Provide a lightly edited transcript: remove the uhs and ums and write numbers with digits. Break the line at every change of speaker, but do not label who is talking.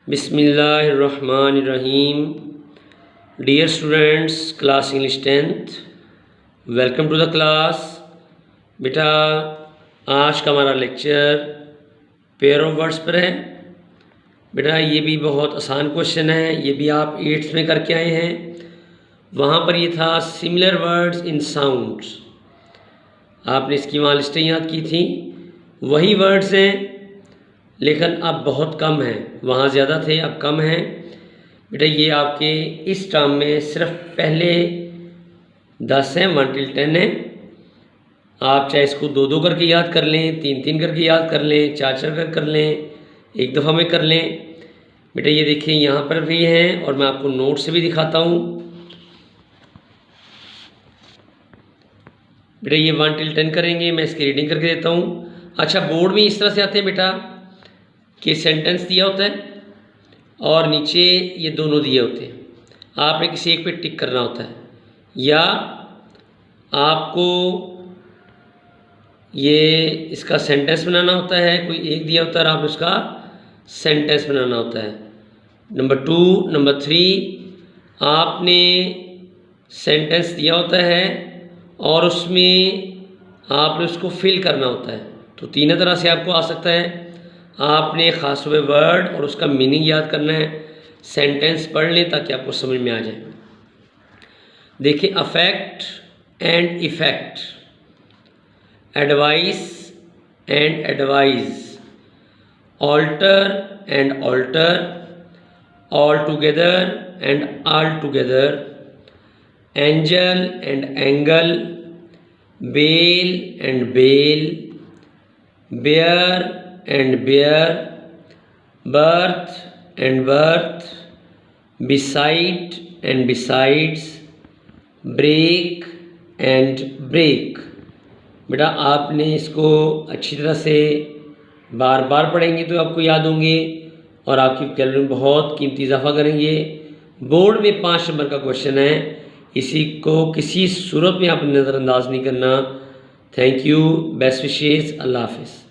बिस्मिल्लाहिर्रहमानिर्रहीम। Dear students, class English 10th, welcome to the class. बेटा आज का हमारा लेक्चर पेयर ऑफ वर्ड्स पर है। बेटा ये भी बहुत आसान क्वेश्चन है, ये भी आप 8th में करके आए हैं। वहाँ पर ये था सिमिलर वर्ड्स इन साउंड्स, आपने इसकी वहाँ लिस्टें याद की थी। वही वर्ड्स हैं लेकिन अब बहुत कम हैं, वहाँ ज़्यादा थे अब कम हैं। बेटा ये आपके इस टर्म में सिर्फ पहले 10 हैं, 1 till 10 हैं। आप चाहे इसको 2-2 करके याद कर लें, 3-3 करके याद कर लें, 4-4 कर लें, एक दफ़ा में कर लें। बेटा ये देखिए यहाँ पर भी हैं और मैं आपको नोट से भी दिखाता हूँ। बेटा ये 1 till 10 करेंगे, मैं इसकी रीडिंग करके देता हूँ। अच्छा, बोर्ड में इस तरह से आते हैं बेटा कि सेंटेंस दिया होता है और नीचे ये दोनों दिए होते हैं, आपने किसी एक पे टिक करना होता है, या आपको ये इसका सेंटेंस बनाना होता है। कोई एक दिया होता है और आपने उसका सेंटेंस बनाना होता है। नंबर 2, नंबर 3 आपने सेंटेंस दिया होता है और उसमें आपने उसको फिल करना होता है। तो तीनों तरह से आपको आ सकता है। आपने ख़ास हुए वर्ड और उसका मीनिंग याद करना है, सेंटेंस पढ़ लें ताकि आपको समझ में आ जाए। देखिए, affect and effect, advice and advise, alter and altar, all together and altogether, angel and angle, bell and belle, bare and bear, birth and birth, beside and besides, break and break। बेटा आपने इसको अच्छी तरह से बार बार पढ़ेंगे तो आपको याद होंगे और आपकी वोकैबुलरी में बहुत कीमती इजाफा करेंगे। बोर्ड में 5 नंबर का क्वेश्चन है, इसी को किसी सूरत में आपने नज़रअंदाज नहीं करना। थैंक यू, बेस्ट विशेज़, अल्लाह हाफिज़।